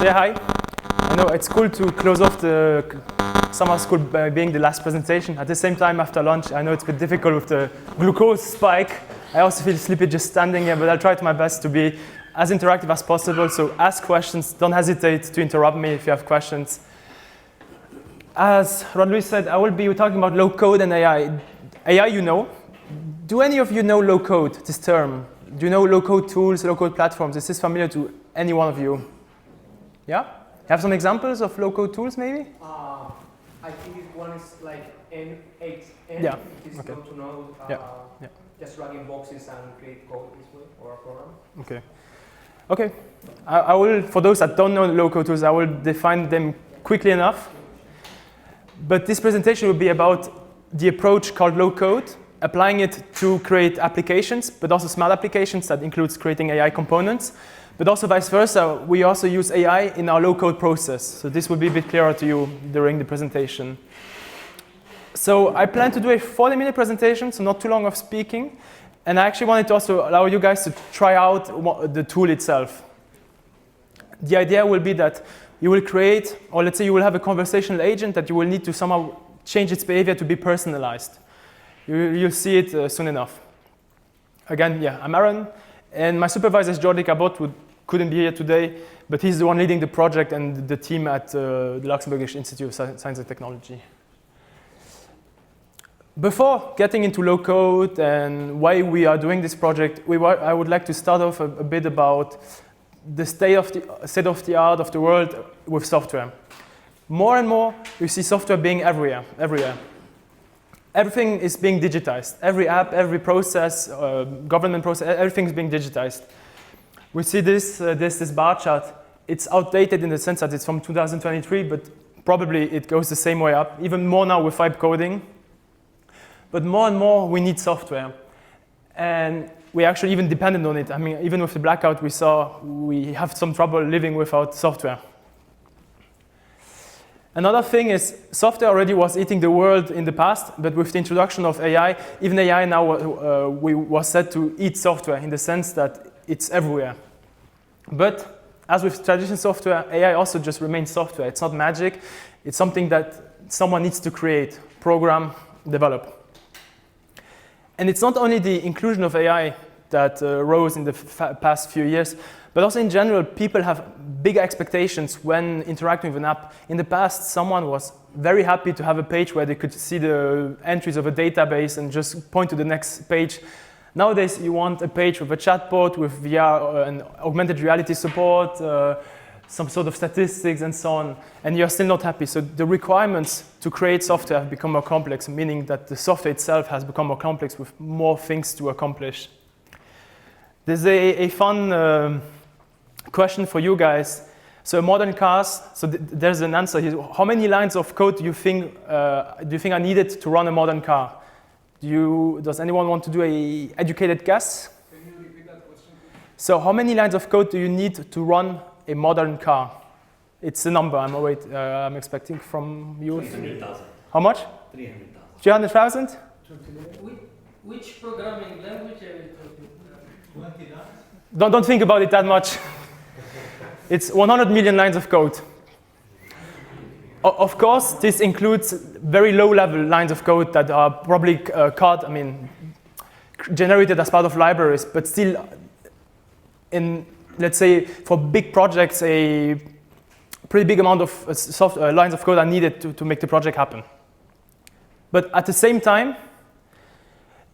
So yeah, hi. I know it's cool to close off the summer school by being the last presentation. At the same time, after lunch, I know it's a bit difficult with the glucose spike. I also feel sleepy just standing here, but I'll try to my best to be as interactive as possible. So ask questions. Don't hesitate to interrupt me if you have questions. As Rod-Louis said, I will be talking about low code and AI. AI, you know. Do any of you know low code, this term? Do you know low code tools, low code platforms? Is this familiar to any one of you? Yeah? Have some examples of low code tools, maybe? I think one is like N8N. Yeah. It is Okay. good to know. Yeah. Just dragging boxes and create code this way or a program. Okay. Okay. I will, for those that don't know low code tools, I will define them quickly enough. But this presentation will be about the approach called low code, applying it to create applications, but also smart applications that includes creating AI components. But also vice versa, we also use AI in our low code process. So this will be a bit clearer to you during the presentation. So I plan to do a 40-minute presentation, so not too long of speaking. And I actually wanted to also allow you guys to try out the tool itself. The idea will be that you will create, or let's say you will have a conversational agent that you will need to somehow change its behavior to be personalized. You'll see it soon enough. Again, yeah, I'm Aaron, and my supervisor is Jordi Cabot, who couldn't be here today, but he's the one leading the project and the team at the Luxembourg Institute of Science and Technology. Before getting into low code and why we are doing this project, I would like to start off a bit about the state of the art of the world with software. More and more, you see software being everywhere. Everything is being digitized. Every app, every process, government process, everything is being digitized. We see this bar chart. It's outdated in the sense that it's from 2023, but probably it goes the same way up. Even more now with vibe coding. But more and more, we need software. And we're actually even dependent on it. I mean, even with the blackout, we have some trouble living without software. Another thing is software already was eating the world in the past, but with the introduction of AI, even AI now was set to eat software in the sense that it's everywhere. But as with traditional software, AI also just remains software. It's not magic. It's something that someone needs to create, program, develop. And it's not only the inclusion of AI that rose in the past few years, but also in general, people have big expectations when interacting with an app. In the past, someone was very happy to have a page where they could see the entries of a database and just point to the next page. Nowadays, you want a page with a chatbot, with VR and augmented reality support, some sort of statistics and so on, and you're still not happy. So the requirements to create software have become more complex, meaning that the software itself has become more complex with more things to accomplish. There's a fun question for you guys. So modern cars, so there's an answer here. How many lines of code do you think are needed to run a modern car? Does anyone want to do an educated guess? Can you repeat that question? So how many lines of code do you need to run a modern car? It's a number I'm expecting from you. 300,000. How much? 300,000. 300,000? Which programming language are you talking about? 20 lines? Don't think about it that much. It's 100 million lines of code. Of course, this includes very low-level lines of code that are probably generated as part of libraries, but still let's say for big projects, a pretty big amount of lines of code are needed to make the project happen. But at the same time,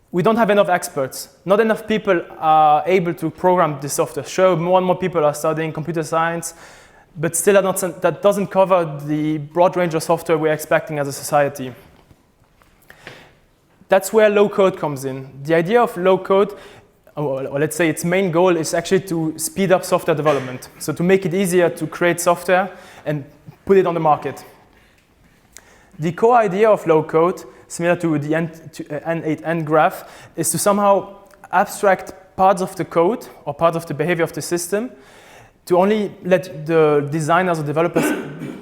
we don't have enough experts. Not enough people are able to program this software. Sure, more and more people are studying computer science, but still that doesn't cover the broad range of software we're expecting as a society. That's where low code comes in. The idea of low code, or let's say its main goal, is actually to speed up software development. So to make it easier to create software and put it on the market. The core idea of low code, similar to the N8N graph, is to somehow abstract parts of the code or parts of the behavior of the system to only let the designers or developers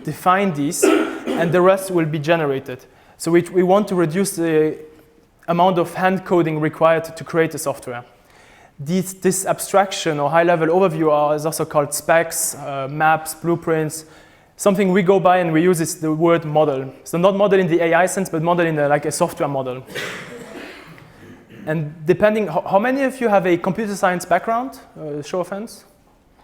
define these, and the rest will be generated. So we want to reduce the amount of hand coding required to create the software. this abstraction or high-level overview is also called specs, maps, blueprints. Something we go by and we use is the word model. So not model in the AI sense, but model in like a software model. And depending, how many of you have a computer science background? Show of hands.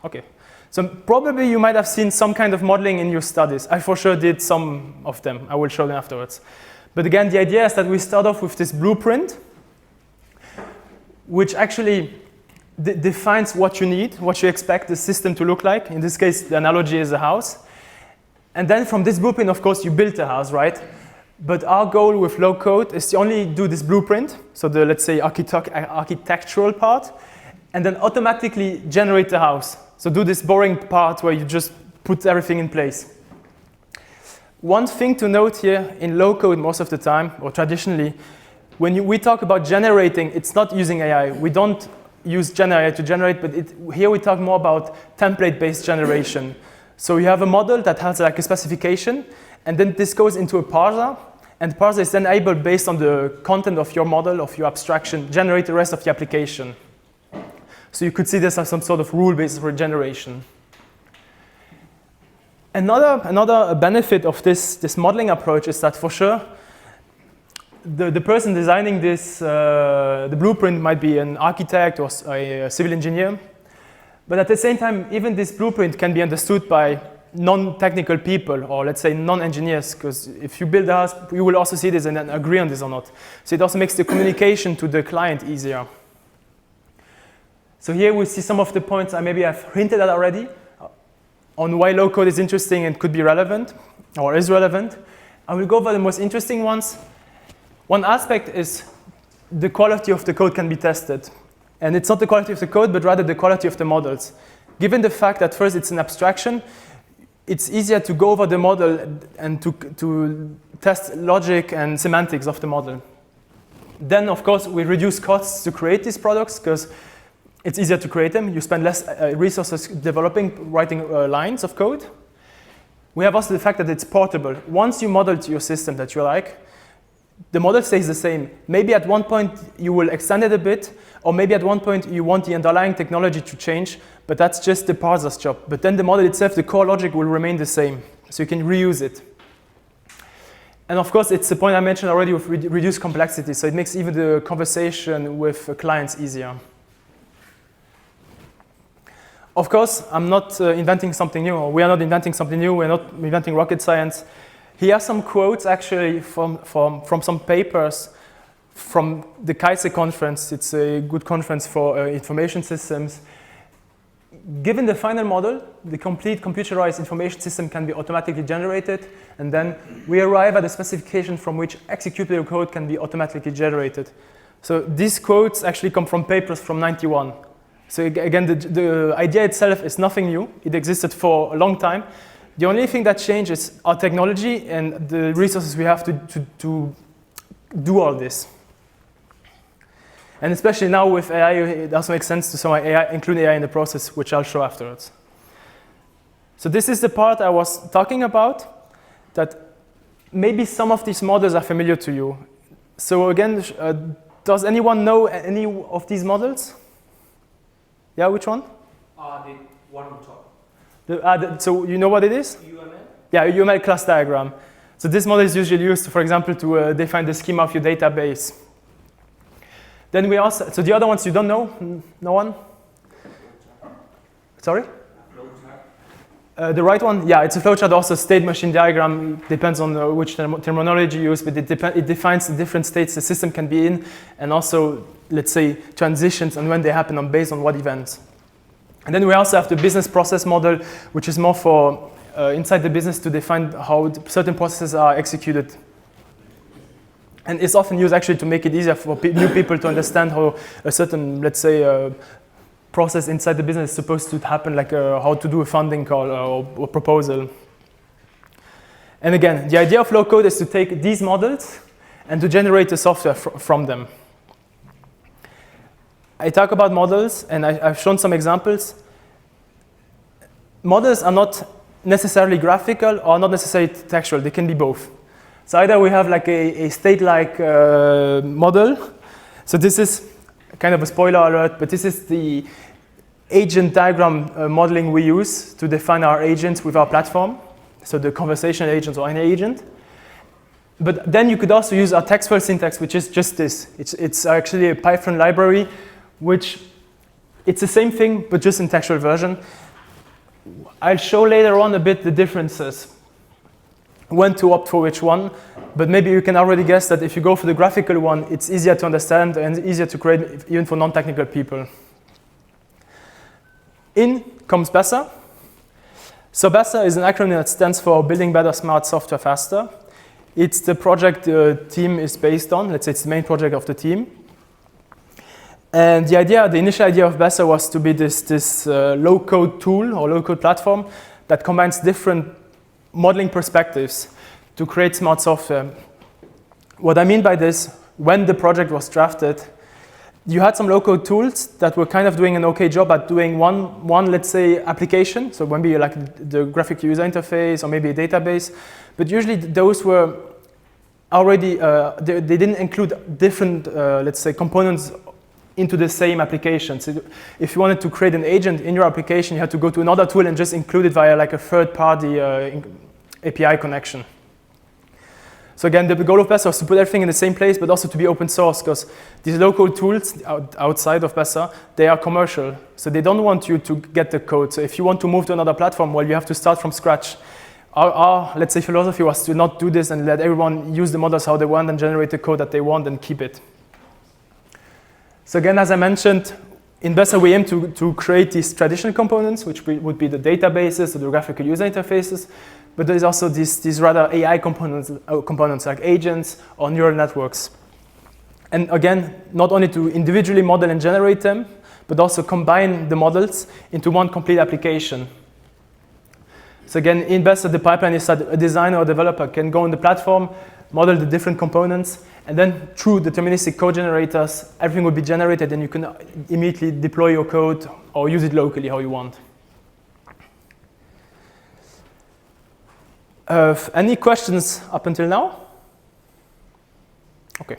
Okay. So probably you might have seen some kind of modeling in your studies. I for sure did some of them. I will show them afterwards. But again, the idea is that we start off with this blueprint, which actually defines what you need, what you expect the system to look like. In this case, the analogy is a house. And then from this blueprint, of course, you build the house, right? But our goal with low code is to only do this blueprint, so the, let's say, architectural part, and then automatically generate the house. So do this boring part where you just put everything in place. One thing to note here in low code most of the time, or traditionally, when we talk about generating, it's not using AI. We don't use GenAI to generate, but here we talk more about template-based generation. So you have a model that has like a specification, and then this goes into a parser, and the parser is then able, based on the content of your model, of your abstraction, generate the rest of the application. So you could see this as some sort of rule-based for generation. Another benefit of this modeling approach is that for sure, the person designing this, the blueprint might be an architect or a civil engineer. But at the same time, even this blueprint can be understood by non-technical people, or let's say non-engineers, because if you build a house, you will also see this and then agree on this or not. So it also makes the communication to the client easier. So here we see some of the points I maybe have hinted at already on why low code is interesting and could be relevant, or is relevant. I will go over the most interesting ones. One aspect is the quality of the code can be tested. And it's not the quality of the code, but rather the quality of the models. Given the fact that first it's an abstraction, it's easier to go over the model and to test logic and semantics of the model. Then, of course, we reduce costs to create these products because it's easier to create them. You spend less resources writing lines of code. We have also the fact that it's portable. Once you model to your system that you like, the model stays the same. Maybe at one point you will extend it a bit, or maybe at one point you want the underlying technology to change, but that's just the parser's job. But then the model itself, the core logic will remain the same, so you can reuse it. And of course, it's the point I mentioned already with reduced complexity, so it makes even the conversation with clients easier. Of course, I'm not inventing something new, or we are not inventing something new, we're not inventing rocket science. Here are some quotes actually from some papers from the Kaiser conference. It's a good conference for information systems. Given the final model, the complete computerized information system can be automatically generated, and then we arrive at a specification from which executable code can be automatically generated. So these quotes actually come from papers from '91. So again, the idea itself is nothing new. It existed for a long time. The only thing that changes is our technology and the resources we have to do all this. And especially now with AI, it also makes sense to somehow include AI in the process, which I'll show afterwards. So this is the part I was talking about, that maybe some of these models are familiar to you. So again, does anyone know any of these models? Yeah, which one? The one on top. So you know what it is? UML? Yeah, UML class diagram. So this model is usually used, for example, to define the schema of your database. Then we also, so the other ones you don't know? No one? Sorry? The right one? Yeah, it's a flowchart, also state machine diagram. Depends on which terminology you use, but it defines the different states the system can be in, and also, let's say, transitions and when they happen based on what events. And then we also have the business process model, which is more for inside the business to define how certain processes are executed. And it's often used actually to make it easier for new people to understand how a certain, let's say, process inside the business is supposed to happen, like how to do a funding call or proposal. And again, the idea of low code is to take these models and to generate a software from them. I talk about models, and I've shown some examples. Models are not necessarily graphical or not necessarily textual. They can be both. So either we have like a state-like model. So this is kind of a spoiler alert, but this is the agent diagram modeling we use to define our agents with our platform. So the conversational agent or any agent. But then you could also use our textual syntax, which is just this. It's actually a Python library, which it's the same thing, but just in textual version. I'll show later on a bit the differences, when to opt for which one, but maybe you can already guess that if you go for the graphical one, it's easier to understand and easier to create even for non-technical people. In comes BESSA. So BESSA is an acronym that stands for Building Better Smart Software Faster. It's the project the team is based on. Let's say it's the main project of the team. And the initial idea of BESSA was to be this low-code tool or low-code platform that combines different modeling perspectives to create smart software. What I mean by this, when the project was drafted, you had some low-code tools that were kind of doing an okay job at doing one, let's say, application. So maybe like the graphic user interface or maybe a database. But usually those were already, they didn't include different, let's say, components into the same application. So if you wanted to create an agent in your application, you had to go to another tool and just include it via like a third-party API connection. So again, the goal of BESSA was to put everything in the same place, but also to be open source, because these low-code tools outside of BESSA, they are commercial. So they don't want you to get the code. So if you want to move to another platform, well, you have to start from scratch. Our let's say, philosophy was to not do this and let everyone use the models how they want and generate the code that they want and keep it. So again, as I mentioned, in BESSA we aim to create these traditional components, which would be the databases or the graphical user interfaces. But there's also these rather AI components like agents or neural networks. And again, not only to individually model and generate them, but also combine the models into one complete application. So again, in BESSA, the pipeline is that a designer or developer can go on the platform, model the different components, and then through deterministic code generators, everything will be generated and you can immediately deploy your code or use it locally how you want. Any questions up until now? Okay.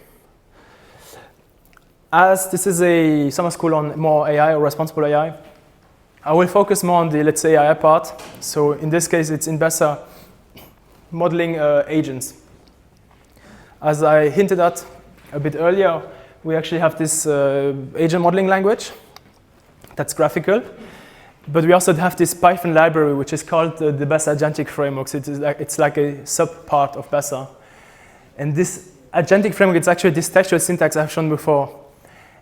As this is a summer school on more AI or responsible AI, I will focus more on the, let's say, AI part. So in this case, it's in BESSA modeling agents. As I hinted at a bit earlier, we actually have this agent modeling language that's graphical. But we also have this Python library, which is called the BESSA agentic framework. So it's like a sub-part of BESSA. And this agentic framework, it's actually this textual syntax I've shown before.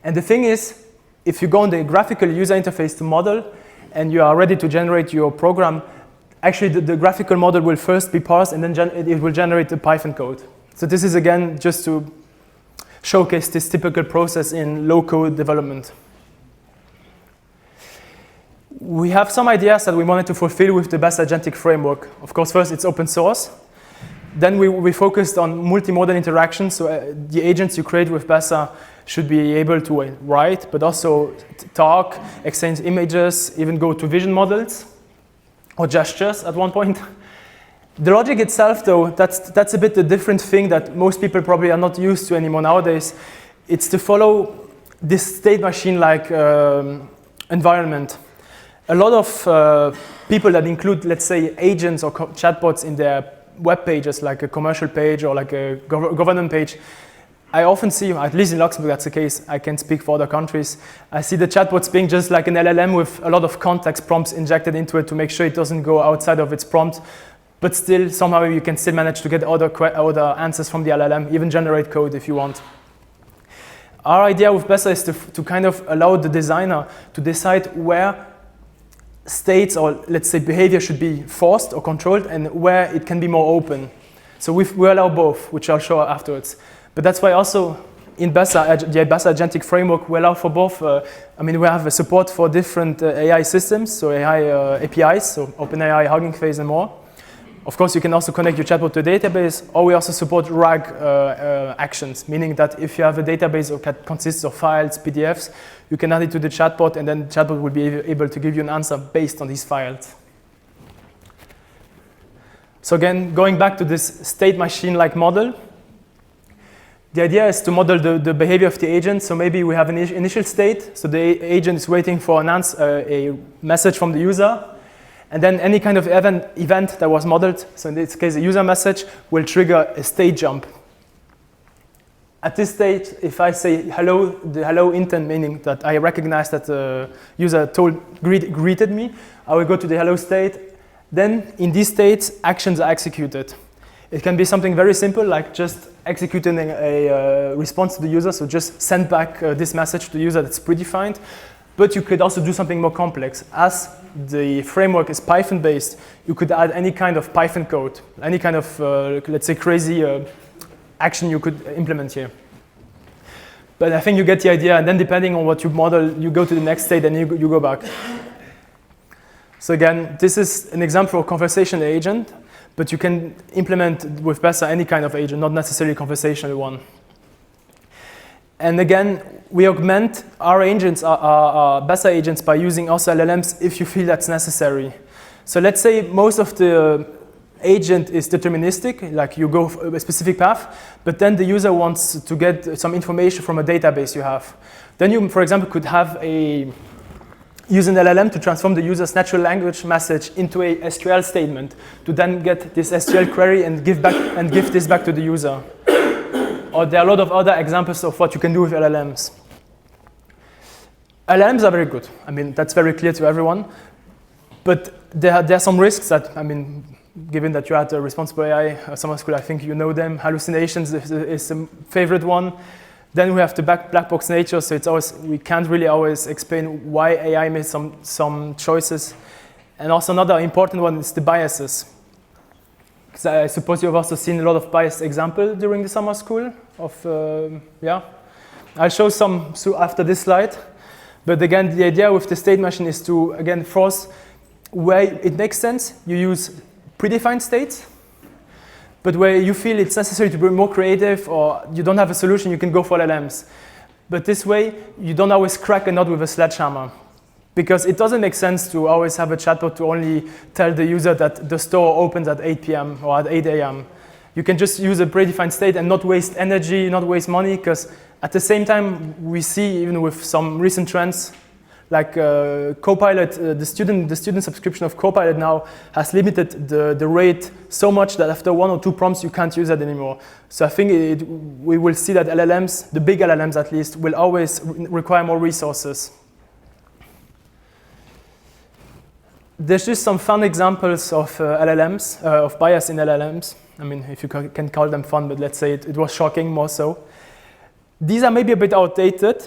And the thing is, if you go on the graphical user interface to model, and you are ready to generate your program, actually the graphical model will first be parsed, and then it will generate the Python code. So this is, again, just to showcase this typical process in low-code development. We have some ideas that we wanted to fulfill with the BESSA agentic framework. Of course, first, it's open source. Then we focused on multimodal interactions. So the agents you create with BESSA should be able to write, but also talk, exchange images, even go to vision models or gestures at one point. The logic itself, though, that's a bit a different thing that most people probably are not used to anymore nowadays. It's to follow this state machine-like environment. A lot of people that include, let's say, agents or chatbots in their web pages, like a commercial page or like a government page, I often see, at least in Luxembourg that's the case, I can't speak for other countries, I see the chatbots being just like an LLM with a lot of context prompts injected into it to make sure it doesn't go outside of its prompt, but still somehow you can still manage to get other answers from the LLM, even generate code if you want. Our idea with BESSA is to kind of allow the designer to decide where states or, let's say, behavior should be forced or controlled and where it can be more open. So we allow both, which I'll show afterwards. But that's why also in BESSA, the BESSA agentic framework, we allow for both. We have a support for different AI systems, so AI APIs, so OpenAI, Hugging Face, and more. Of course, you can also connect your chatbot to a database, or we also support RAG actions, meaning that if you have a database that consists of files, PDFs, you can add it to the chatbot, and then the chatbot will be able to give you an answer based on these files. So again, going back to this state machine-like model, The idea is to model the behavior of the agent. So maybe we have an initial state. So the agent is waiting for a message from the user. And then any kind of event that was modeled, so in this case a user message, will trigger a state jump. At this stage, if I say hello, the hello intent, meaning that I recognize that the user greeted me, I will go to the hello state. Then in these states, actions are executed. It can be something very simple, like just executing a response to the user, so just send back this message to the user that's predefined. But you could also do something more complex. As the framework is Python-based, you could add any kind of Python code, any kind of, let's say, crazy action you could implement here. But I think you get the idea, and then depending on what you model, you go to the next state and you go back. So again, this is an example of conversational agent, but you can implement with Bessa any kind of agent, not necessarily conversational one. And again, we augment our agents, our Bessa agents, by using also LLMs if you feel that's necessary. So let's say most of the agent is deterministic, like you go a specific path, but then the user wants to get some information from a database you have. Then you, for example, could use an LLM to transform the user's natural language message into a SQL statement to then get this SQL query and give this back to the user. Or there are a lot of other examples of what you can do with LLMs. LLMs are very good. I mean, that's very clear to everyone. But there are some risks that, I mean, given that you're at the Responsible AI summer school, I think you know them. Hallucinations is a favorite one. Then we have the black box nature, so it's always, we can't really always explain why AI made some choices. And also another important one is the biases. Because I suppose you've also seen a lot of biased examples during the summer school of, yeah. I'll show some after this slide. But again, the idea with the state machine is to, again, force where it makes sense, you use predefined states. But where you feel it's necessary to be more creative or you don't have a solution, you can go for LLMs. But this way, you don't always crack a nut with a sledgehammer. Because it doesn't make sense to always have a chatbot to only tell the user that the store opens at 8 p.m. or at 8 a.m. You can just use a predefined state and not waste energy, not waste money, because at the same time, we see, even with some recent trends, like Copilot, the student subscription of Copilot now has limited the rate so much that after 1 or 2 prompts, you can't use that anymore. So I think we will see that LLMs, the big LLMs at least, will always require more resources. There's just some fun examples of LLMs, of bias in LLMs. I mean, if you can call them fun, but let's say it was shocking more so. These are maybe a bit outdated,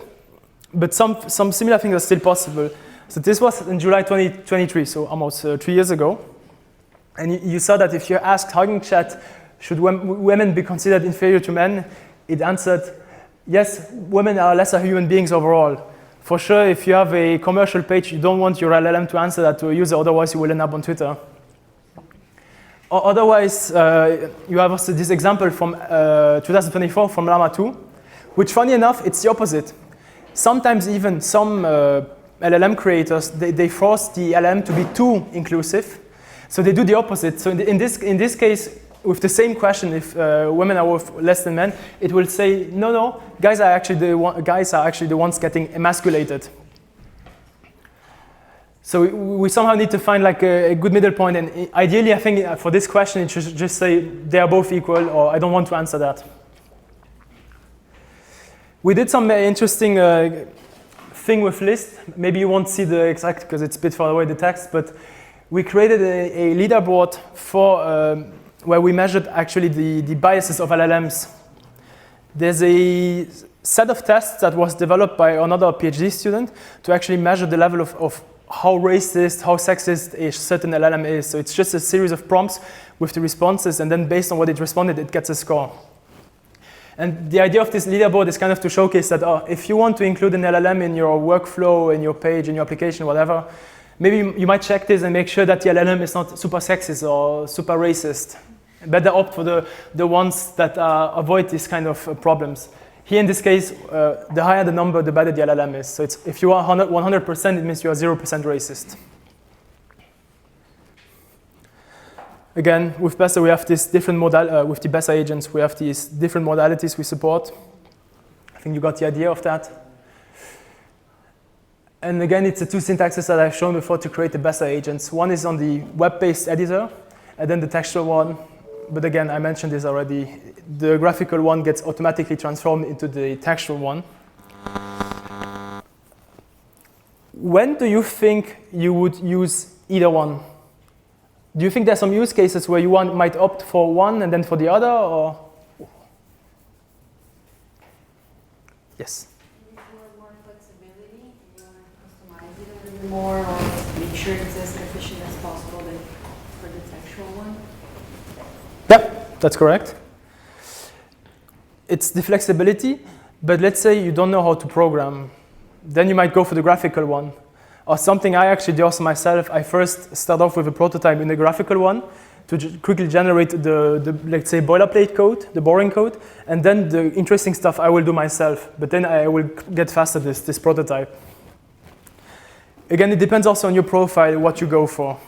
but some similar things are still possible. So this was in July 2023, so almost 3 years ago. And you saw that if you asked Hugging Chat, should women be considered inferior to men, it answered, yes, women are lesser human beings overall. For sure, if you have a commercial page, you don't want your LLM to answer that to a user, otherwise you will end up on Twitter. Or otherwise, you have also this example from 2024 from Llama 2, which funny enough, it's the opposite. Sometimes even some LLM creators, they force the LLM to be too inclusive. So they do the opposite. So in this case, with the same question, if women are worth less than men, it will say, no, guys are actually the ones getting emasculated. So we somehow need to find like a good middle point, and ideally, I think for this question, it should just say they are both equal, or I don't want to answer that. We did some interesting thing with list. Maybe you won't see the exact because it's a bit far away the text, but we created a leaderboard for where we measured actually the biases of LLMs. There's a set of tests that was developed by another PhD student to actually measure the level of how racist, how sexist a certain LLM is. So it's just a series of prompts with the responses, and then based on what it responded, it gets a score. And the idea of this leaderboard is kind of to showcase that if you want to include an LLM in your workflow, in your page, in your application, whatever, maybe you might check this and make sure that the LLM is not super sexist or super racist. Better opt for the ones that avoid these kind of problems. Here in this case, the higher the number, the better the LLM is. So if you are 100%, it means you are 0% racist. Again, with BESA, we have this different modal. With the BESA agents, we have these different modalities we support. I think you got the idea of that. And again, it's the two syntaxes that I've shown before to create the BESA agents. One is on the web-based editor, and then the textual one. But again, I mentioned this already. The graphical one gets automatically transformed into the textual one. When do you think you would use either one? Do you think there's some use cases where you might opt for one and then for the other, or? Yes? You want more flexibility, you want to customize it a little bit more, or make sure it's as efficient as possible for the textual one? Yeah, that's correct. It's the flexibility, but let's say you don't know how to program. Then you might go for the graphical one. Or something I actually do also myself. I first start off with a prototype in the graphical one to quickly generate the, let's say, boilerplate code, the boring code, and then the interesting stuff I will do myself. But then I will get faster this prototype. Again, it depends also on your profile, what you go for.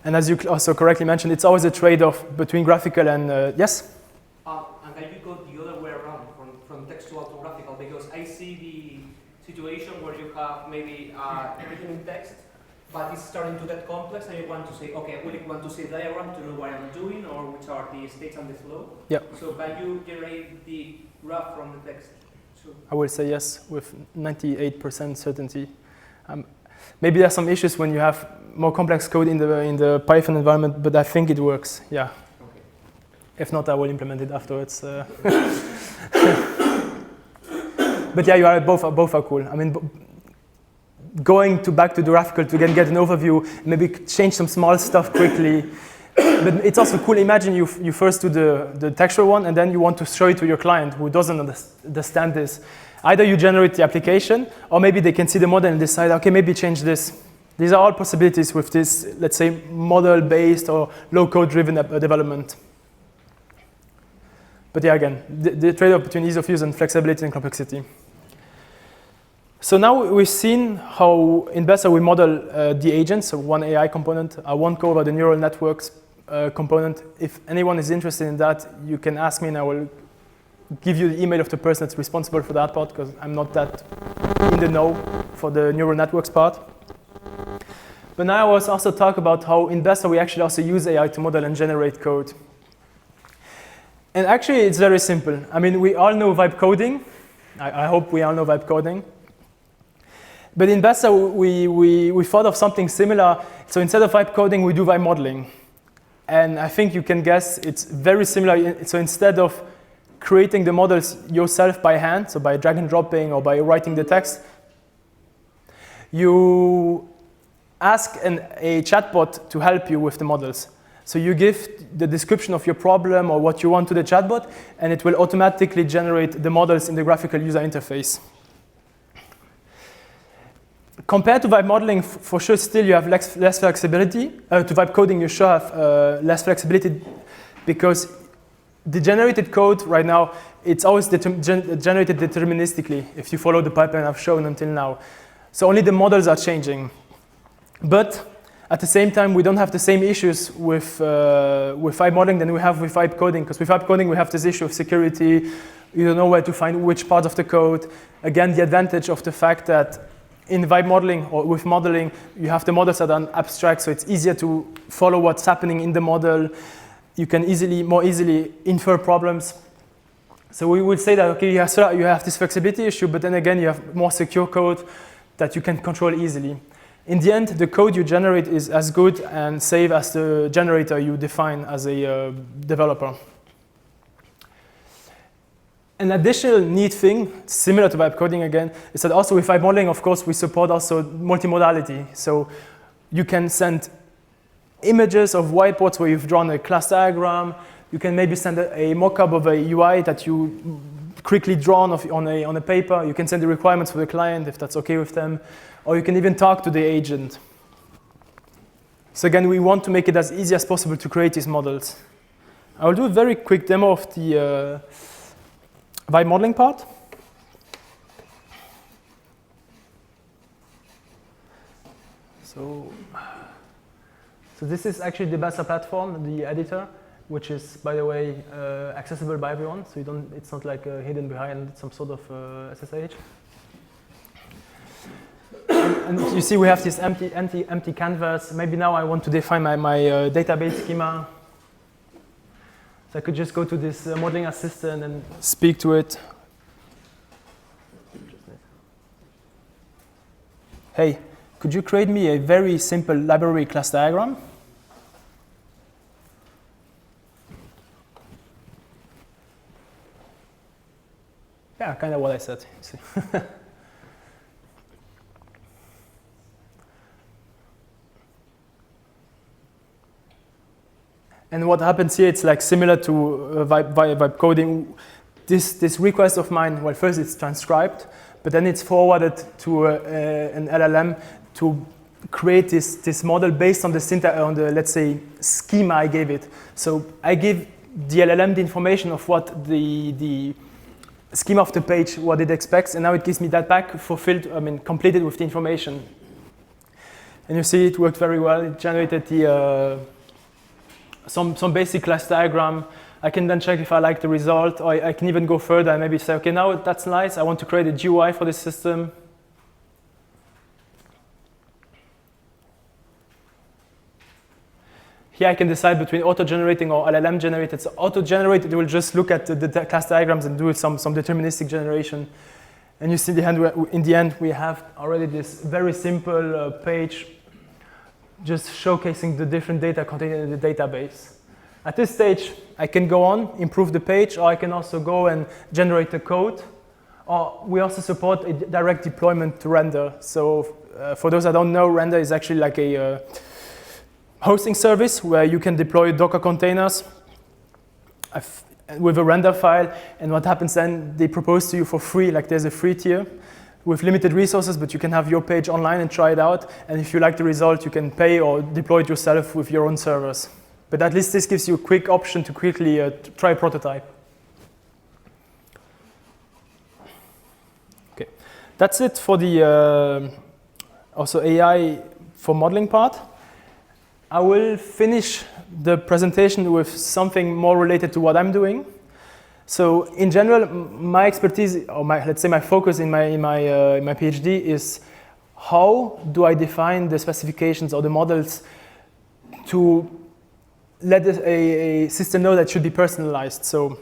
And as you also correctly mentioned, it's always a trade-off between graphical and, yes? And can you go the other way around, from textual to graphical? Because I see the situation where you have maybe everything in text, but it's starting to get complex, and you want to say, okay, I really want to see a diagram to know what I'm doing, or which are the states and the flow. Yeah. So can you generate the graph from the text? I will say yes with 98% certainty. Maybe there are some issues when you have more complex code in the Python environment, but I think it works. Yeah. Okay. If not, I will implement it afterwards. But yeah, you are both are cool. I mean, going back to the graphical to get an overview, maybe change some small stuff quickly. But it's also cool. Imagine you first do the textual one, and then you want to show it to your client who doesn't understand this. Either you generate the application, or maybe they can see the model and decide, okay, maybe change this. These are all possibilities with this, let's say, model-based or low-code-driven development. But yeah, again, the trade-off between ease of use and flexibility and complexity. So now we've seen how in BESA we model the agents, so one AI component. I won't go over the neural networks component. If anyone is interested in that, you can ask me and I will give you the email of the person that's responsible for that part, because I'm not that in the know for the neural networks part. But now I will also talk about how in BESA we actually also use AI to model and generate code. And actually it's very simple. I mean, we all know vibe coding. I hope we all know vibe coding. But in BESA we thought of something similar. So instead of vibe coding, we do vibe modeling. And I think you can guess it's very similar. So instead of creating the models yourself by hand, so by drag and dropping or by writing the text, you ask a chatbot to help you with the models. So you give the description of your problem or what you want to the chatbot, and it will automatically generate the models in the graphical user interface. Compared to vibe modeling, for sure, still you have less flexibility. To vibe coding, you sure have less flexibility, because the generated code right now, it's always generated deterministically if you follow the pipeline I've shown until now. So only the models are changing. But at the same time, we don't have the same issues with vibe modeling than we have with vibe coding, because with vibe coding, we have this issue of security. You don't know where to find which part of the code. Again, the advantage of the fact that in vibe modeling or with modeling, you have the models that are abstract, so it's easier to follow what's happening in the model. You can more easily infer problems. So we would say that, okay, you have this flexibility issue, but then again, you have more secure code that you can control easily. In the end, the code you generate is as good and safe as the generator you define as a developer. An additional neat thing, similar to vibe coding again, is that also with vibe modeling, of course, we support also multimodality. So you can send images of whiteboards where you've drawn a class diagram. You can maybe send a mock-up of a UI that you quickly drawn on a paper. You can send the requirements for the client if that's okay with them. Or you can even talk to the agent. So again, we want to make it as easy as possible to create these models. I will do a very quick demo of the vibe modeling part. So So this is actually the Basa platform, the editor, which is, by the way, accessible by everyone. So it's not like hidden behind some sort of SSH. And you see we have this empty canvas. Maybe now I want to define my database schema. So I could just go to this modeling assistant and speak to it. Hey, could you create me a very simple library class diagram? Yeah, kind of what I said. And what happens here, it's like similar to vibe coding. This request of mine, well, first it's transcribed, but then it's forwarded to an LLM to create this model based on the syntax, on the, let's say, schema I gave it. So I give the LLM the information of what the schema of the page, what it expects, and now it gives me that back fulfilled, completed with the information. And you see it worked very well. It generated the some basic class diagram. I can then check if I like the result, or I can even go further and maybe say, okay, now that's nice. I want to create a GUI for this system. Here I can decide between auto-generating or LLM-generated. So auto-generated will just look at the class diagrams and do some deterministic generation. And you see in the end, we have already this very simple page just showcasing the different data contained in the database. At this stage, I can go on, improve the page, or I can also go and generate the code. Or we also support a direct deployment to Render. So for those that don't know, Render is actually like a hosting service where you can deploy Docker containers with a render file. And what happens then, they propose to you for free, like there's a free tier with limited resources, but you can have your page online and try it out. And if you like the result, you can pay or deploy it yourself with your own servers. But at least this gives you a quick option to quickly try a prototype. Okay, that's it for the also AI for modeling part. I will finish the presentation with something more related to what I'm doing. So in general, my expertise, or let's say my focus in my PhD is how do I define the specifications or the models to let a system know that it should be personalized. So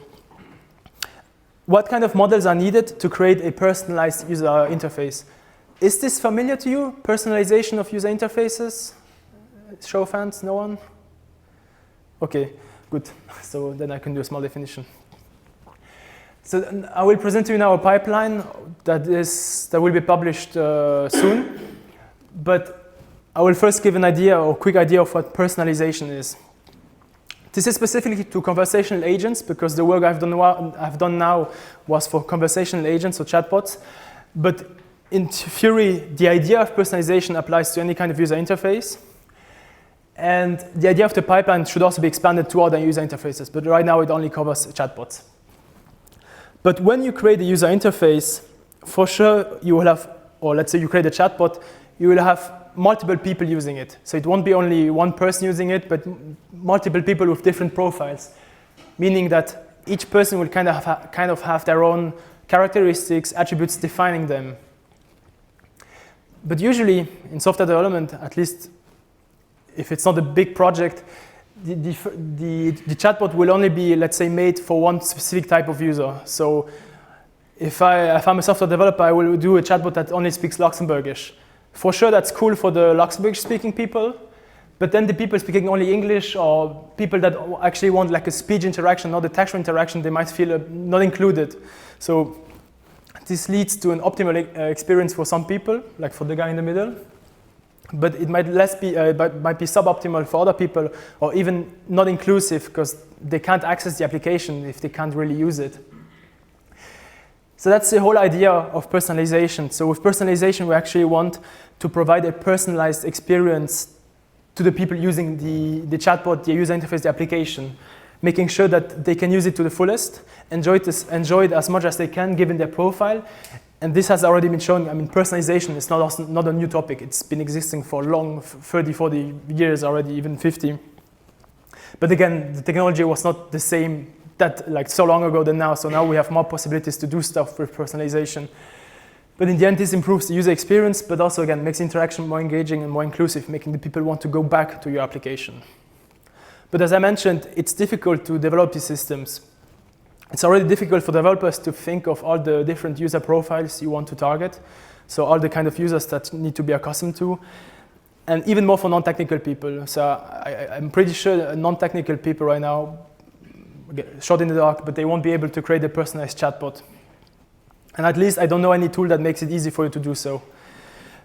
what kind of models are needed to create a personalized user interface? Is this familiar to you, personalization of user interfaces? Show of hands, no one? Okay, good. So then I can do a small definition. So I will present to you now a pipeline that will be published soon. But I will first give an idea or quick idea of what personalization is. This is specifically to conversational agents because the work I've done now was for conversational agents or chatbots. But in theory, the idea of personalization applies to any kind of user interface. And the idea of the pipeline should also be expanded to other user interfaces, but right now it only covers chatbots. But when you create a user interface, for sure you will have, or let's say you create a chatbot, you will have multiple people using it. So it won't be only one person using it, but multiple people with different profiles, meaning that each person will kind of have their own characteristics, attributes defining them. But usually in software development, at least if it's not a big project, the chatbot will only be, let's say, made for one specific type of user. So if I'm a software developer, I will do a chatbot that only speaks Luxembourgish. For sure, that's cool for the Luxembourgish-speaking people, but then the people speaking only English or people that actually want like a speech interaction, not a textual interaction, they might feel not included. So this leads to an optimal experience for some people, like for the guy in the middle. But it might be suboptimal for other people, or even not inclusive because they can't access the application if they can't really use it. So that's the whole idea of personalization. So with personalization, we actually want to provide a personalized experience to the people using the chatbot, the user interface, the application, making sure that they can use it to the fullest, enjoy it as much as they can given their profile, And this has already been shown. I mean, personalization is not a new topic. It's been existing for long, 30, 40 years already, even 50. But again, the technology was not the same that like so long ago than now. So now we have more possibilities to do stuff with personalization. But in the end, this improves the user experience, but also again makes interaction more engaging and more inclusive, making the people want to go back to your application. But as I mentioned, it's difficult to develop these systems. It's already difficult for developers to think of all the different user profiles you want to target. So all the kind of users that need to be accustomed to. And even more for non-technical people. So I'm pretty sure non-technical people right now get shot in the dark, but they won't be able to create a personalized chatbot. And at least I don't know any tool that makes it easy for you to do so.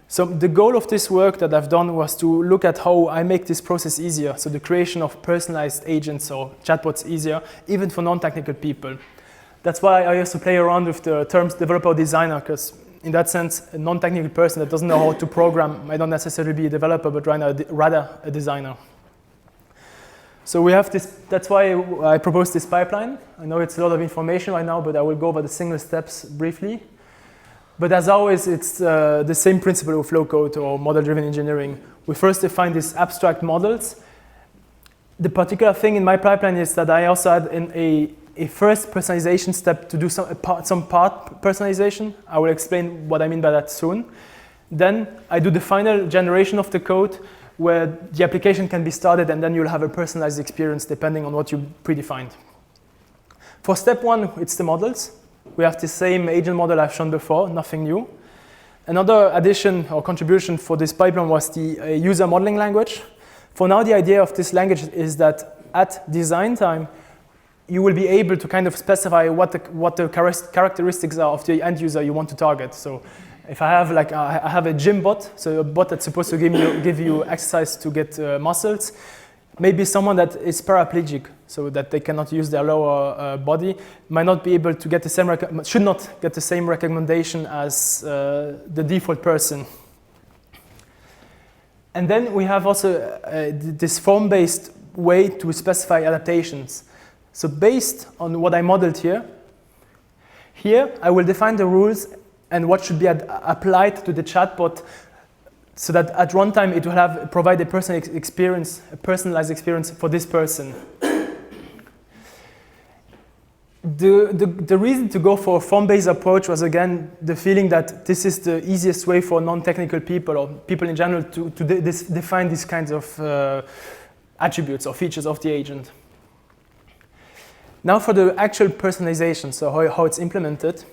So the goal of this work that I've done was to look at how I make this process easier. So the creation of personalized agents or chatbots easier, even for non-technical people. That's why I also play around with the terms developer or designer, because in that sense, a non-technical person that doesn't know how to program might not necessarily be a developer, but rather a designer. So we have this, that's why I proposed this pipeline. I know it's a lot of information right now, but I will go over the single steps briefly. But as always, it's the same principle of flow code or model-driven engineering. We first define these abstract models. The particular thing in my pipeline is that I also add in a first personalization step to do some part personalization. I will explain what I mean by that soon. Then I do the final generation of the code where the application can be started, and then you'll have a personalized experience depending on what you predefined. For step one, it's the models. We have the same agent model I've shown before, nothing new. Another addition or contribution for this pipeline was the user modeling language. For now, the idea of this language is that at design time, you will be able to kind of specify what the characteristics are of the end user you want to target. So if I have a gym bot, so a bot that's supposed to give you exercise to get muscles, maybe someone that is paraplegic, so that they cannot use their lower body, might not be able to get the same should not get the same recommendation as the default person. And then we have also this form-based way to specify adaptations. So based on what I modeled here I will define the rules and what should be applied to the chatbot so that at runtime it will provide a personalized experience for this person. The reason to go for a form-based approach was again the feeling that this is the easiest way for non-technical people or people in general to define these kinds of attributes or features of the agent. Now for the actual personalization, so how it's implemented.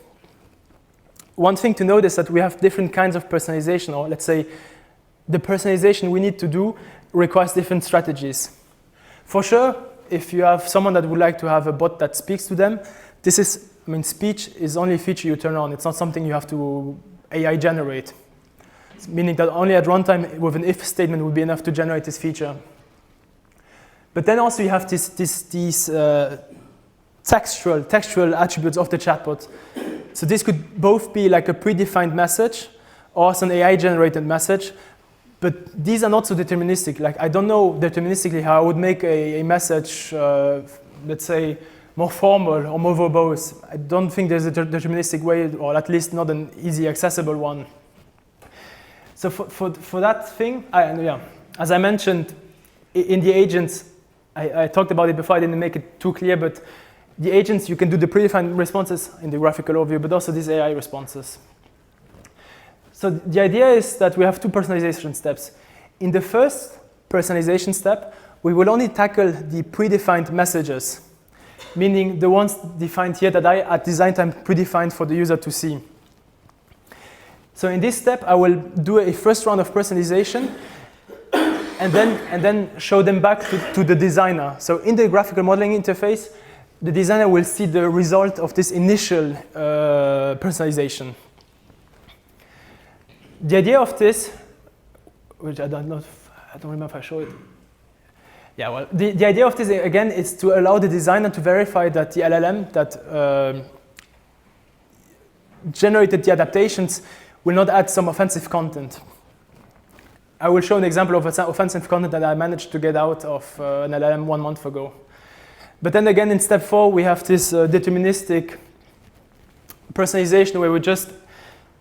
One thing to note is that we have different kinds of personalization, or let's say the personalization we need to do requires different strategies. For sure, if you have someone that would like to have a bot that speaks to them, speech is only a feature you turn on. It's not something you have to AI generate. Meaning that only at runtime with an if statement would be enough to generate this feature. But then also you have these textual attributes of the chatbot. So this could both be like a predefined message or an AI-generated message, but these are not so deterministic. Like I don't know deterministically how I would make a message, let's say, more formal or more verbose. I don't think there's a deterministic way, or at least not an easy accessible one. So for that thing, as I mentioned, in the agents, I talked about it before, I didn't make it too clear, but the agents, you can do the predefined responses in the graphical overview, but also these AI responses. So the idea is that we have two personalization steps. In the first personalization step, we will only tackle the predefined messages, meaning the ones defined here that I, at design time, predefined for the user to see. So in this step, I will do a first round of personalization and then show them back to the designer. So in the graphical modeling interface, the designer will see the result of this initial personalization. The idea of this, which I don't remember if I show it. Yeah, well, the idea of this, again, is to allow the designer to verify that the LLM that generated the adaptations will not add some offensive content. I will show an example of offensive content that I managed to get out of an LLM 1 month ago. But then again, in step 4, we have this deterministic personalization where we just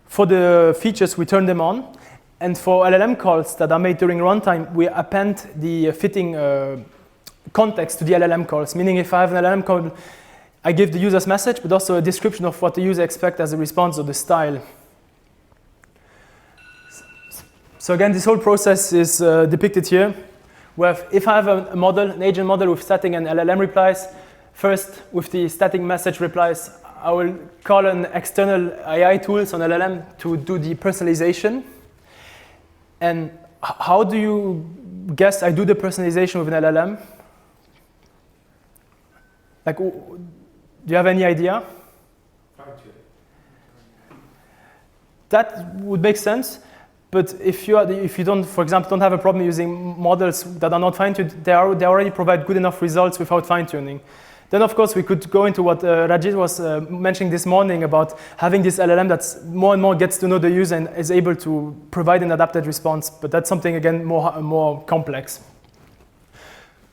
For the features, we turn them on. And for LLM calls that are made during runtime, we append the fitting context to the LLM calls. Meaning if I have an LLM call, I give the user's message, but also a description of what the user expects as a response or the style. So again, this whole process is depicted here. Where if I have a model, an agent model with static and LLM replies, first with the static message replies, I will call an external AI tools on LLM to do the personalization. And how do you guess I do the personalization with an LLM? Like, do you have any idea? That would make sense. But if you don't, for example, don't have a problem using models that are not fine-tuned, they already provide good enough results without fine-tuning. Then, of course, we could go into what Rajit was mentioning this morning about having this LLM that's more and more gets to know the user and is able to provide an adapted response. But that's something, again, more complex.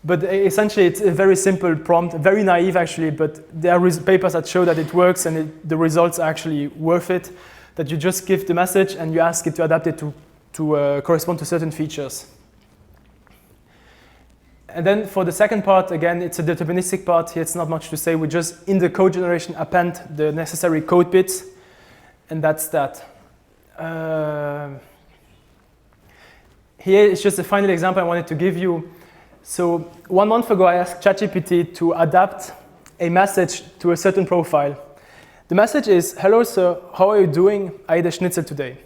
But essentially, it's a very simple prompt, very naive, actually. But there are papers that show that it works and the results are actually worth it. That you just give the message and you ask it to adapt it to correspond to certain features. And then for the second part, again, it's a deterministic part. Here it's not much to say. We just, in the code generation, append the necessary code bits. And that's that. Here is just a final example I wanted to give you. So 1 month ago, I asked ChatGPT to adapt a message to a certain profile. The message is, hello, sir, how are you doing? I ate a schnitzel today.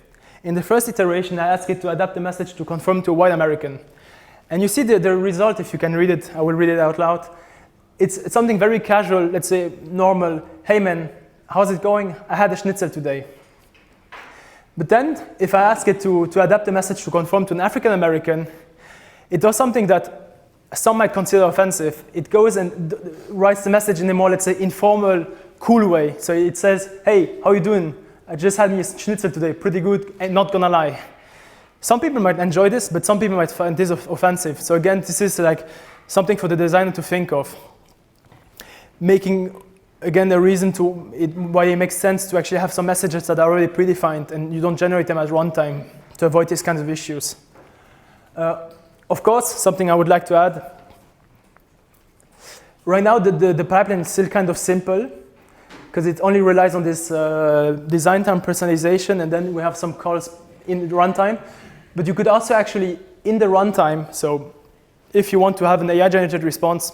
In the first iteration, I asked it to adapt the message to conform to a white American. And you see the result, if you can read it, I will read it out loud. It's something very casual, let's say normal. Hey man, how's it going? I had a schnitzel today. But then, if I ask it to adapt the message to conform to an African American, it does something that some might consider offensive. It goes and writes the message in a more, let's say, informal, cool way. So it says, hey, how you doing? I just had me a schnitzel today, pretty good, and not gonna lie. Some people might enjoy this, but some people might find this offensive. So again, this is like something for the designer to think of. Making, again, a reason why it makes sense to actually have some messages that are already predefined and you don't generate them at runtime to avoid these kinds of issues. Of course, something I would like to add. Right now, the pipeline is still kind of simple because it only relies on this design time personalization, and then we have some calls in runtime. But you could also actually, in the runtime, so if you want to have an AI-generated response,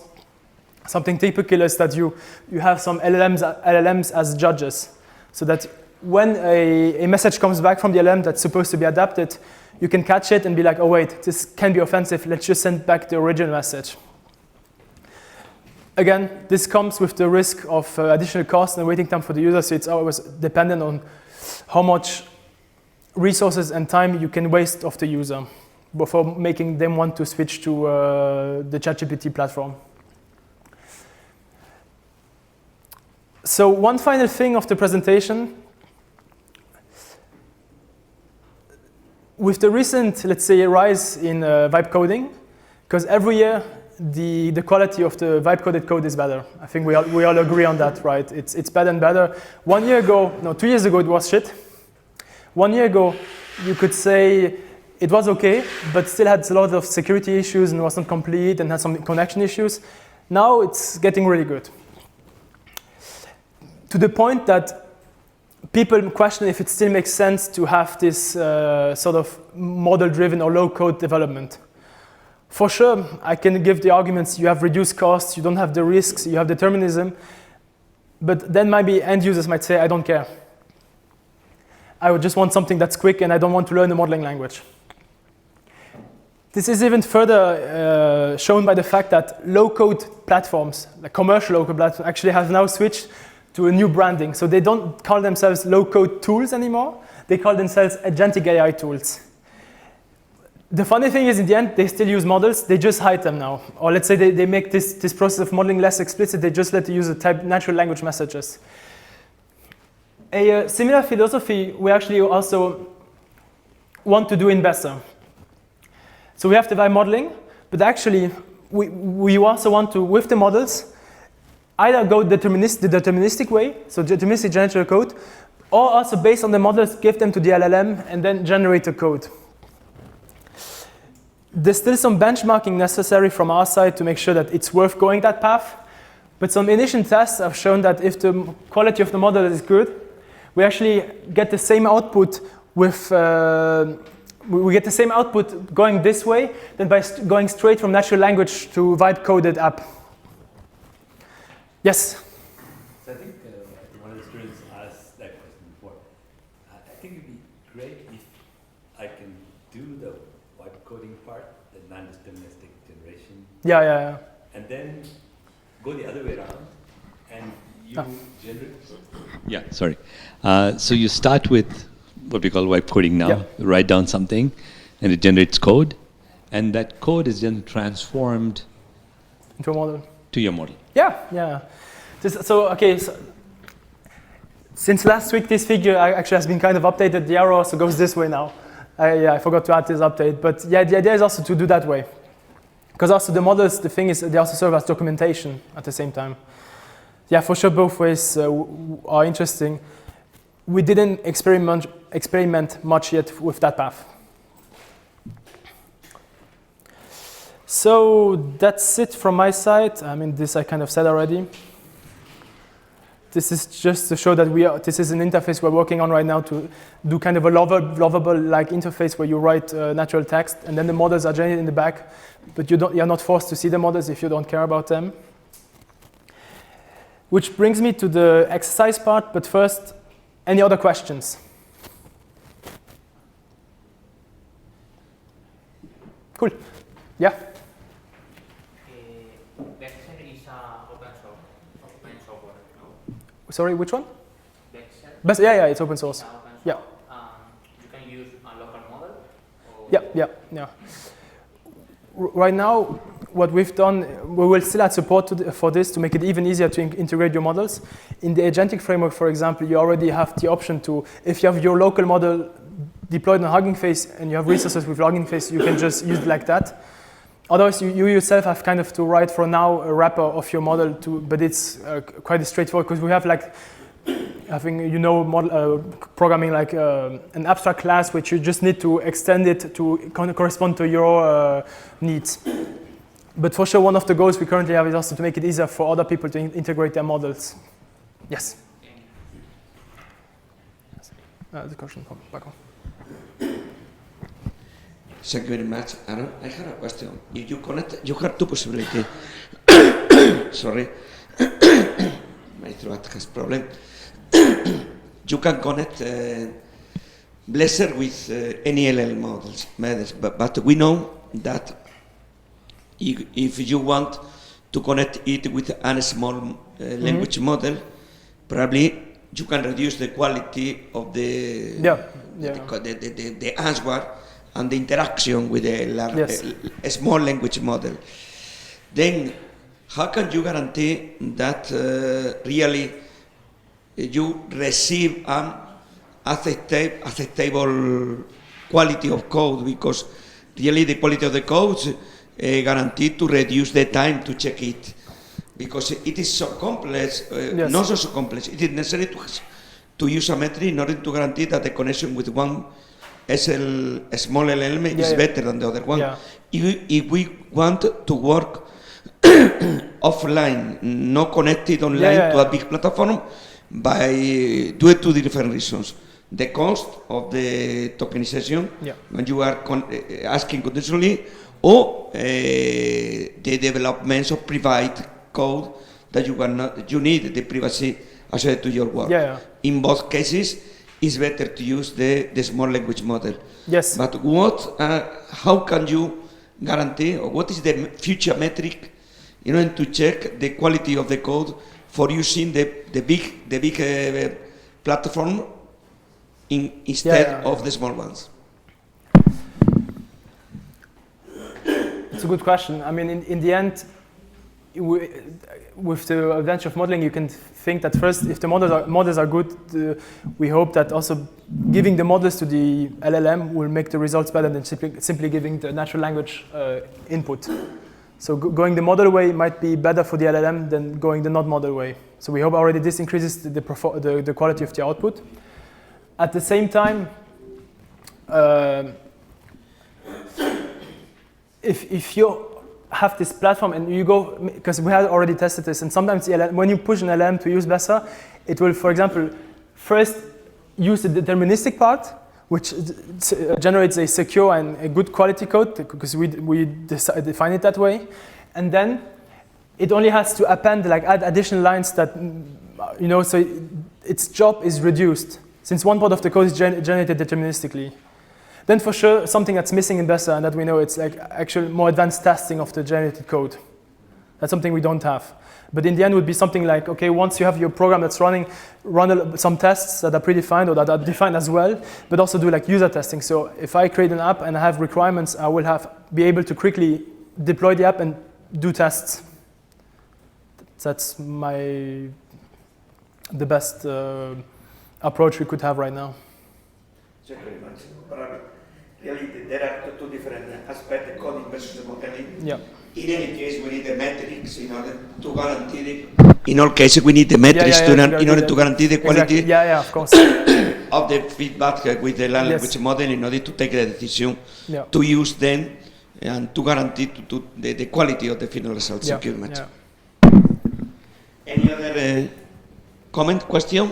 something typical is that you have some LLMs as judges, so that when a message comes back from the LLM that's supposed to be adapted, you can catch it and be like, oh wait, this can be offensive, let's just send back the original message. Again, this comes with the risk of additional cost and waiting time for the user, so it's always dependent on how much resources and time you can waste of the user before making them want to switch to the ChatGPT platform. So one final thing of the presentation. With the recent, let's say, rise in vibe coding, because every year the quality of the vibe coded code is better. I think we all agree on that, right? It's better and better. 2 years ago it was shit. 1 year ago, you could say it was okay, but still had a lot of security issues and wasn't complete and had some connection issues. Now it's getting really good. To the point that people question if it still makes sense to have this sort of model-driven or low-code development. For sure, I can give the arguments, you have reduced costs, you don't have the risks, you have determinism, but then maybe end users might say, I don't care. I would just want something that's quick and I don't want to learn a modeling language. This is even further shown by the fact that low-code platforms, like commercial low-code platforms, actually have now switched to a new branding. So they don't call themselves low-code tools anymore. They call themselves agentic AI tools. The funny thing is, in the end, they still use models. They just hide them now. Or let's say they make this process of modeling less explicit. They just let the user type natural language messages. A similar philosophy we actually also want to do in Besser. So we have the vibe modeling, but actually we also want to, with the models, either go the deterministic way, so deterministic generated code, or also based on the models, give them to the LLM and then generate a code. There's still some benchmarking necessary from our side to make sure that it's worth going that path. But some initial tests have shown that if the quality of the model is good, we actually get the same output with we get the same output going this way than by going straight from natural language to vibe-coded app. Yes? So I think one of the students asked that question before. I think it'd be great if I can do the vibe coding part, the non-deterministic generation. Yeah. And then go the other way around and you generate. Yeah, sorry. So you start with what we call vibe coding now, write down something and it generates code. And that code is then transformed into a model. To your model. Yeah. So since last week, this figure actually has been kind of updated. The arrow also goes this way now. I forgot to add this update. But yeah, the idea is also to do that way. Because also the models, the thing is, they also serve as documentation at the same time. Yeah, for sure, both ways are interesting. We didn't experiment much yet with that path. So that's it from my side. I mean, this I kind of said already. This is just to show that this is an interface we're working on right now to do kind of a lovable-like interface where you write natural text and then the models are generated in the back, but you're not forced to see the models if you don't care about them. Which brings me to the exercise part, but first, any other questions? Cool. Yeah? Vexer is open software, no? Sorry, which one? Vexer? Yeah, it's open source. Open source. Yeah. You can use a local model? Yeah. Right now, what we've done, we will still add support for this to make it even easier to integrate your models. In the agentic framework, for example, you already have the option to, if you have your local model deployed on Hugging Face and you have resources with Hugging Face, you can just use it like that. Otherwise, you yourself have kind of to write for now a wrapper of your model, but it's quite straightforward because we have like, I think model, programming like an abstract class which you just need to extend it to correspond to your needs. But for sure, one of the goals we currently have is also to make it easier for other people to integrate their models. Yes? The question from back on. Thank you very much, Aaron. I have a question. If you connect, you have two possibilities. Sorry, my throat has problem. You can connect Blazor with any LLM models, but we know that if you want to connect it with a small language model, probably you can reduce the quality of the answer and the interaction with a small language model. Then, how can you guarantee that really you receive an acceptable quality of code? Because really the quality of the code is guaranteed to reduce the time to check it. Because it is so complex, not so complex, it is necessary to use a metric in order to guarantee that the connection with one small LLM is better than the other one. Yeah. If we want to work offline, not connected online to a big platform, due to different reasons. The cost of the tokenization, when you are asking conditionally, or the developments of private code that you need the privacy associated to your work. In both cases, it's better to use the small language model. Yes. But how can you guarantee, or what is the future metric in order to check the quality of the code for using the big platform instead of the small ones? It's a good question. I mean, in the end, with the advantage of modeling, you can think that first, if the models are good, we hope that also giving the models to the LLM will make the results better than simply giving the natural language input. So going the model way might be better for the LLM than going the not model way. So we hope already this increases the quality of the output. at the same time, if you have this platform and you go, because we had already tested this, and sometimes when you push an LLM to use Besser, it will, for example, first use the deterministic part, which generates a secure and a good quality code, because we define it that way, and then it only has to append, like add additional lines that, so its job is reduced, since one part of the code is generated deterministically. Then for sure, something that's missing in Besser, and that we know, it's like actual more advanced testing of the generated code. That's something we don't have. But in the end, it would be something like, okay, once you have your program that's running, run some tests that are predefined or that are defined as well, but also do like user testing. So if I create an app and I have requirements, I will be able to quickly deploy the app and do tests. That's the best approach we could have right now. Thank you very much. Really, there are two different aspects, the coding versus the modeling. Yeah. In any case, we need the metrics in order to guarantee in all cases, we need the metrics in order to guarantee the quality of course. of the feedback with the language model in order to take the decision to use them and to guarantee the quality of the final results. Thank you very much. Any other comment, question?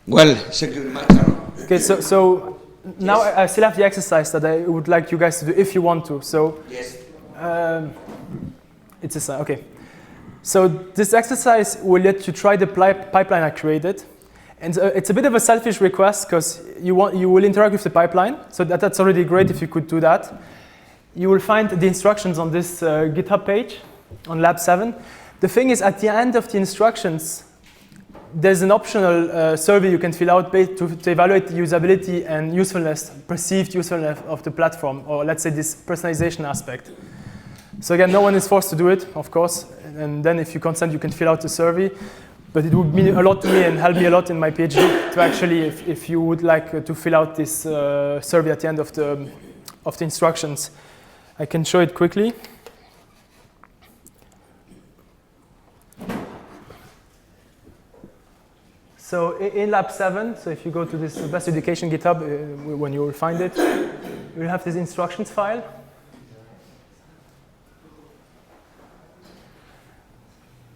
Well, thank you very much. Okay, so now I still have the exercise that I would like you guys to do if you want to. So yes. It's a sign. Okay. So this exercise will let you try the pipeline I created, and it's a bit of a selfish request because you will interact with the pipeline. So that's already great if you could do that. You will find the instructions on this GitHub page on Lab 7. The thing is, at the end of the instructions, there's an optional survey you can fill out to evaluate the usability and usefulness, perceived usefulness of the platform, or let's say this personalization aspect. So again, no one is forced to do it, of course, and then if you consent, you can fill out the survey. But it would mean a lot to me and help me a lot in my PhD to actually, if you would like to fill out this survey at the end of the instructions. I can show it quickly. So in Lab 7, so if you go to this Best Education GitHub, when you will find it, you will have this instructions file.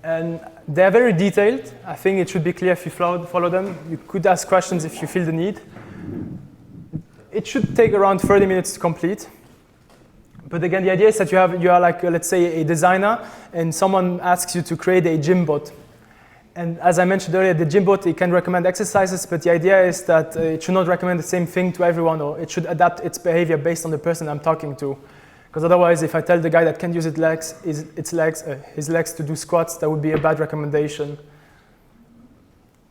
And they're very detailed. I think it should be clear if you follow them. You could ask questions if you feel the need. It should take around 30 minutes to complete. But again, the idea is that you are like, let's say, a designer, and someone asks you to create a gym bot. And as I mentioned earlier, the gym bot, it can recommend exercises, but the idea is that it should not recommend the same thing to everyone, or it should adapt its behavior based on the person I'm talking to. Because otherwise, if I tell the guy that can't use his legs to do squats, that would be a bad recommendation.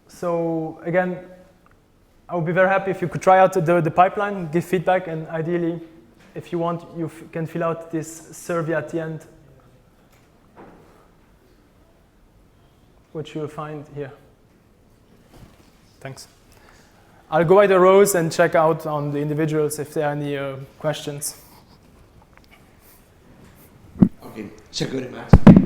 So again, I would be very happy if you could try out the pipeline, give feedback, and ideally, if you want, you can fill out this survey at the end, which you'll find here. Thanks. I'll go by the rows and check out on the individuals if there are any questions. Okay, thank you very much.